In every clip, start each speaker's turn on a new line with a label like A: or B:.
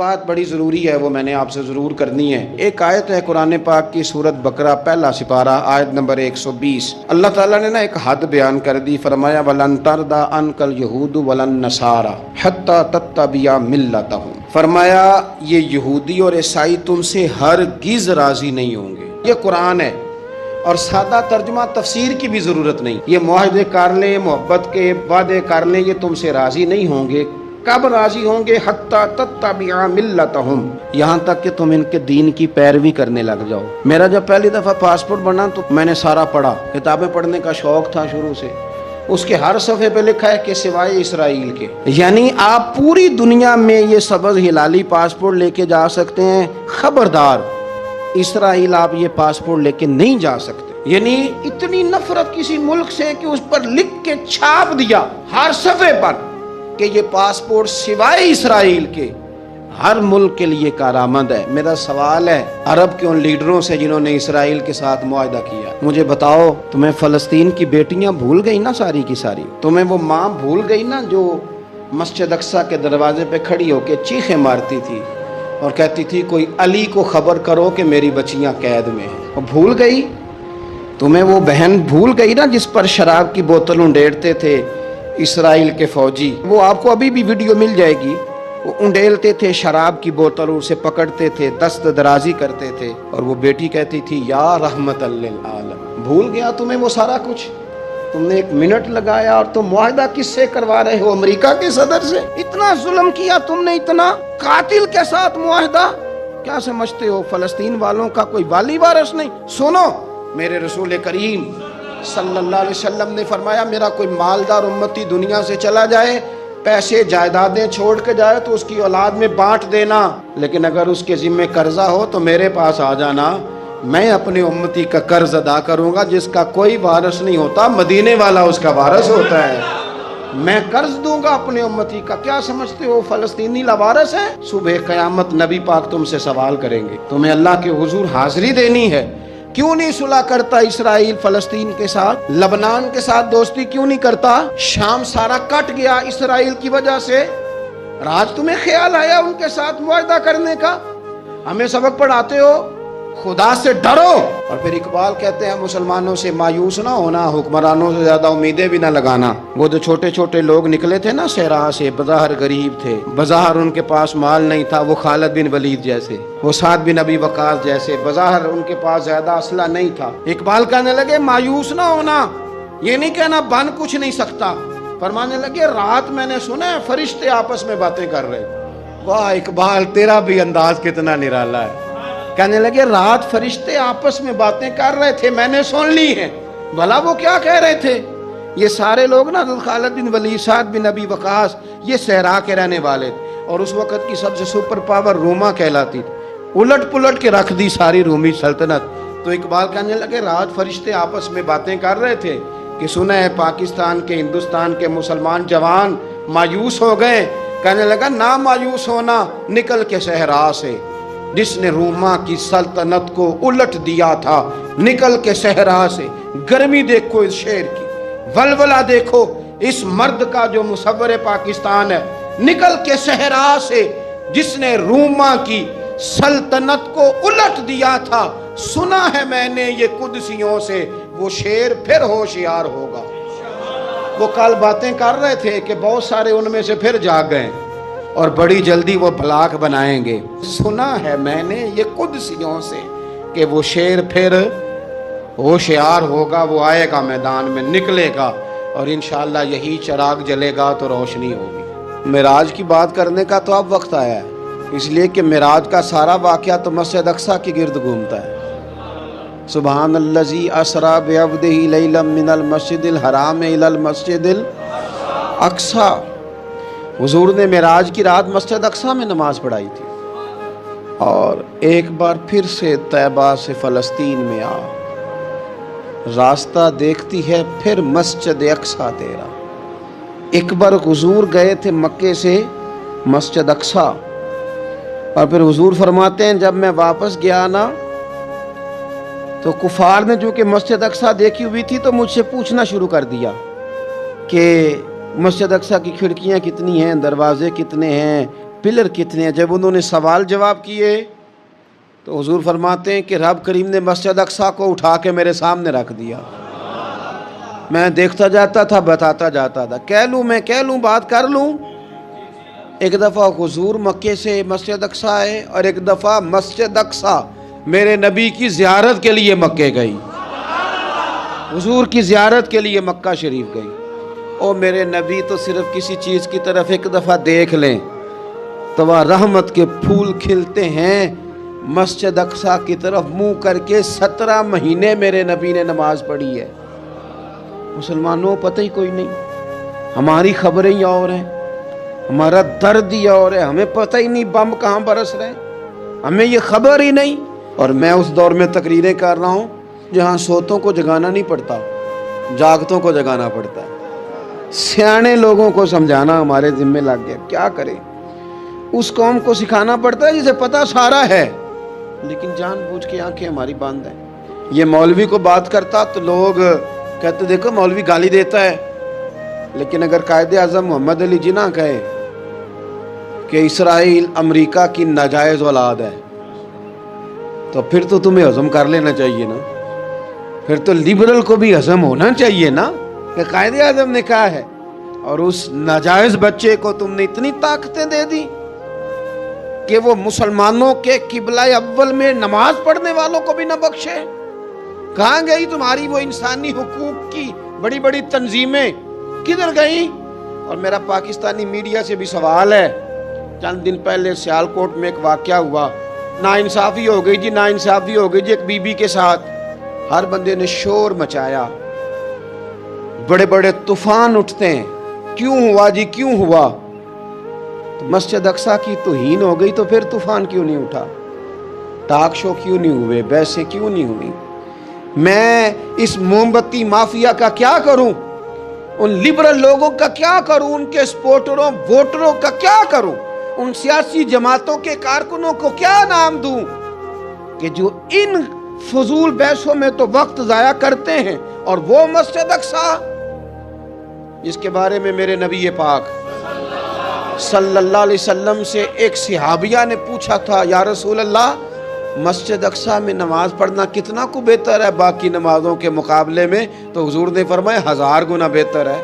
A: بات بڑی ضروری ہے، وہ میں نے آپ سے ضرور کرنی ہے۔ ایک آیت ہے قرآن پاک کی سورت بقرہ پہلا سپارہ آیت نمبر 120۔ اللہ تعالیٰ نے ایک حد بیان کر دی، فرمایا وَلَن تَرْضَىٰ عَنْكَ الْيَهُودُ وَلَا النَّصَارَىٰ حَتَّىٰ تَتَّبِعَ مِلَّتَهُمْ۔ فرمایا یہ یہودی اور عیسائی تم سے ہرگز راضی نہیں ہوں گے۔ یہ قرآن ہے اور سادہ ترجمہ تفسیر کی بھی ضرورت نہیں۔ یہ معاہدے کر لیں، محبت کے وعدے کر لیں، یہ تم سے راضی نہیں ہوں گے۔ کب راضی ہوں گے؟ حتیٰ تتبع ملتہم، یہاں تک کہ تم ان کے دین کی پیروی کرنے لگ جاؤ۔ میرا جب پہلی دفعہ پاسپورٹ بنا تو میں نے سارا پڑھا، کتابیں پڑھنے کا شوق تھا شروع سے۔ اس کے ہر صفحے پہ لکھا ہے کہ سوائے اسرائیل کے، یعنی آپ پوری دنیا میں یہ سبز ہلالی پاسپورٹ لے کے جا سکتے ہیں، خبردار اسرائیل آپ یہ پاسپورٹ لے کے نہیں جا سکتے۔ یعنی اتنی نفرت کسی ملک سے کہ اس پر لکھ کے چھاپ دیا ہر صفحے پر کہ یہ پاسپورٹ سوائے اسرائیل کے ہر ملک کے لیے کارآمد ہے۔ میرا سوال ہے عرب کے ان لیڈروں سے جنہوں نے اسرائیل کے ساتھ معاہدہ کیا، مجھے بتاؤ تمہیں فلسطین کی بیٹیاں بھول گئی نا ساری کی ساری؟ تمہیں وہ ماں بھول گئی نا جو مسجد اقصیٰ کے دروازے پہ کھڑی ہو کے چیخیں مارتی تھی اور کہتی تھی کوئی علی کو خبر کرو کہ میری بچیاں قید میں ہیں؟ وہ بھول گئی؟ تمہیں وہ بہن بھول گئی نا جس پر شراب کی بوتل انڈیلتے تھے اسرائیل کے فوجی؟ وہ آپ کو ابھی بھی ویڈیو مل جائے گی۔ وہ انڈیلتے تھے شراب کی بوتل، اسے پکڑتے تھے، دست درازی کرتے تھے، اور وہ بیٹی کہتی تھی یا رحمت للعالم۔ بھول گیا تمہیں وہ سارا کچھ؟ تم نے 1 منٹ لگایا اور تم معاہدہ کس سے کروا رہے ہو؟ امریکہ کے صدر سے؟ اتنا ظلم کیا تم نے، اتنا قاتل کے ساتھ معاہدہ؟ کیا سمجھتے ہو فلسطین والوں کا کوئی والی وارث نہیں؟ سنو، میرے رسول کریم صلی اللہ علیہ وسلم نے فرمایا میرا کوئی مالدار امتی دنیا سے چلا جائے، پیسے جائیدادیں چھوڑ کے جائے تو اس کی اولاد میں بانٹ دینا، لیکن اگر اس کے ذمہ قرضہ ہو تو میرے پاس آ جانا، میں اپنے امتی کا قرض ادا کروں گا۔ جس کا کوئی وارث نہیں ہوتا مدینے والا اس کا وارث ہوتا ہے، میں قرض دوں گا اپنے امتی کا۔ کیا سمجھتے ہو فلسطینی لاوارث ہے؟ صبح قیامت نبی پاک تم سے سوال کریں گے، تمہیں اللہ کے حضور حاضری دینی ہے۔ کیوں نہیں صلح کرتا اسرائیل فلسطین کے ساتھ؟ لبنان کے ساتھ دوستی کیوں نہیں کرتا؟ شام سارا کٹ گیا اسرائیل کی وجہ سے، آج تمہیں خیال آیا ان کے ساتھ معاہدہ کرنے کا؟ ہمیں سبق پڑھاتے ہو خدا سے ڈرو، اور پھر اقبال کہتے ہیں مسلمانوں سے مایوس نہ ہونا، حکمرانوں سے زیادہ امیدیں بھی نہ لگانا۔ وہ جو چھوٹے چھوٹے لوگ نکلے تھے نا صحرا سے، بظاہر غریب تھے، بظاہر ان کے پاس مال نہیں تھا، وہ خالد بن ولید جیسے، وہ سعد بن ابی وقاص جیسے، بظاہر ان کے پاس زیادہ اسلحہ نہیں تھا۔ اقبال کہنے لگے مایوس نہ ہونا، یہ نہیں کہنا بن کچھ نہیں سکتا، فرمانے لگے رات میں نے سنا ہے فرشتے آپس میں باتیں کر رہے۔ واہ اقبال، تیرا بھی انداز کتنا نرالا ہے۔ کہنے لگے رات فرشتے آپس میں باتیں کر رہے تھے، میں نے سن لی ہیں۔ بھلا وہ کیا کہہ رہے تھے؟ یہ سارے لوگ نا خالد بن ولید، سعد بن ابی وقاص، یہ صحرا کے رہنے والے تھے، اور اس وقت کی سب سے سپر پاور روما کہلاتی تھی، الٹ پلٹ کے رکھ دی ساری رومی سلطنت۔ تو اقبال کہنے لگے رات فرشتے آپس میں باتیں کر رہے تھے کہ سنا ہے پاکستان کے، ہندوستان کے مسلمان جوان مایوس ہو گئے۔ کہنے لگا نہ مایوس ہونا، نکل کے صحرا سے، جس نے روما کی سلطنت کو الٹ دیا تھا، نکل کے صحرا سے۔ گرمی دیکھو اس شیر کی، ولولہ دیکھو اس مرد کا جو مصور پاکستان ہے، نکل کے صحرا سے جس نے روما کی سلطنت کو الٹ دیا تھا۔ سنا ہے میں نے یہ قدسیوں سے، وہ شیر پھر ہوشیار ہوگا۔ وہ کل باتیں کر رہے تھے کہ بہت سارے ان میں سے پھر جاگ گئے اور بڑی جلدی وہ بلاک بنائیں گے۔ سنا ہے میں نے یہ قدسیوں سے کہ وہ شیر پھر ہوشیار ہوگا، وہ آئے گا میدان میں، نکلے گا، اور انشاءاللہ یہی چراغ جلے گا تو روشنی ہوگی۔ معراج کی بات کرنے کا تو اب وقت آیا ہے، اس لیے کہ معراج کا سارا واقعہ تو مسجد اقصیٰ کے گرد گھومتا ہے۔ سبحان الذی اسریٰ بعبدہ لیلا من المسجد الحرام الی المسجد الاقصیٰ۔ حضور نے معراج کی رات مسجد اقصیٰ میں نماز پڑھائی تھی، اور ایک بار پھر سے طیبہ سے فلسطین میں آ، راستہ دیکھتی ہے پھر مسجد اقصیٰ تیرا۔ ایک بار حضور گئے تھے مکے سے مسجد اقصیٰ، اور پھر حضور فرماتے ہیں جب میں واپس گیا نا تو کفار نے جو کہ مسجد اقصیٰ دیکھی ہوئی تھی تو مجھ سے پوچھنا شروع کر دیا کہ مسجد اقصیٰ کی کھڑکیاں کتنی ہیں، دروازے کتنے ہیں، پلر کتنے ہیں؟ جب انہوں نے سوال جواب کیے تو حضور فرماتے ہیں کہ رب کریم نے مسجد اقصی کو اٹھا کے میرے سامنے رکھ دیا، میں دیکھتا جاتا تھا، بتاتا جاتا تھا، کہہ لوں بات کر لوں۔ ایک دفعہ حضور مکے سے مسجد اقصی آئے اور ایک دفعہ مسجد اقصی میرے نبی کی زیارت کے لیے مکے گئی، حضور کی زیارت کے لیے مکہ شریف گئی۔ او میرے نبی تو صرف کسی چیز کی طرف ایک دفعہ دیکھ لیں تو وہاں رحمت کے پھول کھلتے ہیں، مسجد اقصی کی طرف منہ کر کے 17 مہینے میرے نبی نے نماز پڑھی ہے۔ مسلمانوں پتہ ہی کوئی نہیں، ہماری خبریں ہی اور ہیں، ہمارا درد ہی اور ہے، ہمیں پتہ ہی نہیں بم کہاں برس رہے ہیں، ہمیں یہ خبر ہی نہیں۔ اور میں اس دور میں تقریریں کر رہا ہوں جہاں سوتوں کو جگانا نہیں پڑتا، جاگتوں کو جگانا پڑتا ہے۔ سیانے لوگوں کو سمجھانا ہمارے ذمہ لگ گیا، کیا کریں؟ اس قوم کو سکھانا پڑتا ہے جسے پتہ سارا ہے لیکن جان بوجھ کے آنکھیں ہماری بند ہیں۔ یہ مولوی کو بات کرتا تو لوگ کہتے دیکھو مولوی گالی دیتا ہے، لیکن اگر قائد اعظم محمد علی جناح کہے کہ اسرائیل امریکہ کی ناجائز اولاد ہے تو پھر تو تمہیں ہضم کر لینا چاہیے نا، پھر تو لبرل کو بھی ہضم ہونا چاہیے نا کہ قائد اعظم نے کہا ہے، اور اس ناجائز بچے کو تم نے اتنی طاقتیں دے دی کہ وہ مسلمانوں کے قبلہ اول میں نماز پڑھنے والوں کو بھی نہ بخشے۔ کہاں گئی تمہاری وہ انسانی حقوق کی بڑی بڑی تنظیمیں، کدھر گئی؟ اور میرا پاکستانی میڈیا سے بھی سوال ہے، چند دن پہلے سیالکوٹ میں ایک واقعہ ہوا، ناانصافی ہو گئی جی، ناانصافی ہو گئی جی ایک بی بی کے ساتھ، ہر بندے نے شور مچایا، بڑے بڑے طوفان اٹھتے ہیں، کیوں ہوا جی کیوں ہوا؟ مسجد اقصی کی توہین ہو گئی تو پھر طوفان کیوں نہیں اٹھا؟ ٹاک شو کیوں نہیں ہوئے؟ بحثیں کیوں نہیں ہوئی؟ میں اس موم بتی مافیا کا کیا کروں؟ ان لبرل لوگوں کا کیا کروں؟ ان کے سپورٹروں ووٹروں کا کیا کروں؟ ان سیاسی جماعتوں کے کارکنوں کو کیا نام دوں کہ جو ان فضول بحثوں میں تو وقت ضائع کرتے ہیں، اور وہ مسجد اقصی جس کے بارے میں میرے نبی پاک صلی اللہ علیہ وسلم سے ایک صحابیہ نے پوچھا تھا، یا رسول اللہ مسجد اقصی میں نماز پڑھنا کتنا کو بہتر ہے باقی نمازوں کے مقابلے میں؟ تو حضور نے فرمایا 1000 گنا بہتر ہے۔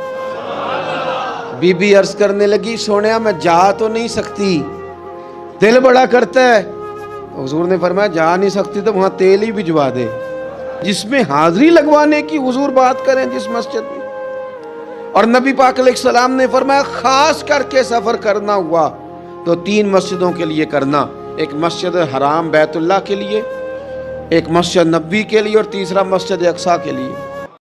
A: بی بی عرض کرنے لگی، سونیا میں جا تو نہیں سکتی، دل بڑا کرتا ہے۔ حضور نے فرمایا جا نہیں سکتی تو وہاں تیل ہی بھجوا دے، جس میں حاضری لگوانے کی حضور بات کریں جس مسجد میں۔ اور نبی پاک علیہ السلام نے فرمایا خاص کر کے سفر کرنا ہوا تو 3 مسجدوں کے لیے کرنا، ایک مسجد حرام بیت اللہ کے لیے، ایک مسجد نبوی کے لیے، اور تیسرا مسجد اقصی کے لیے۔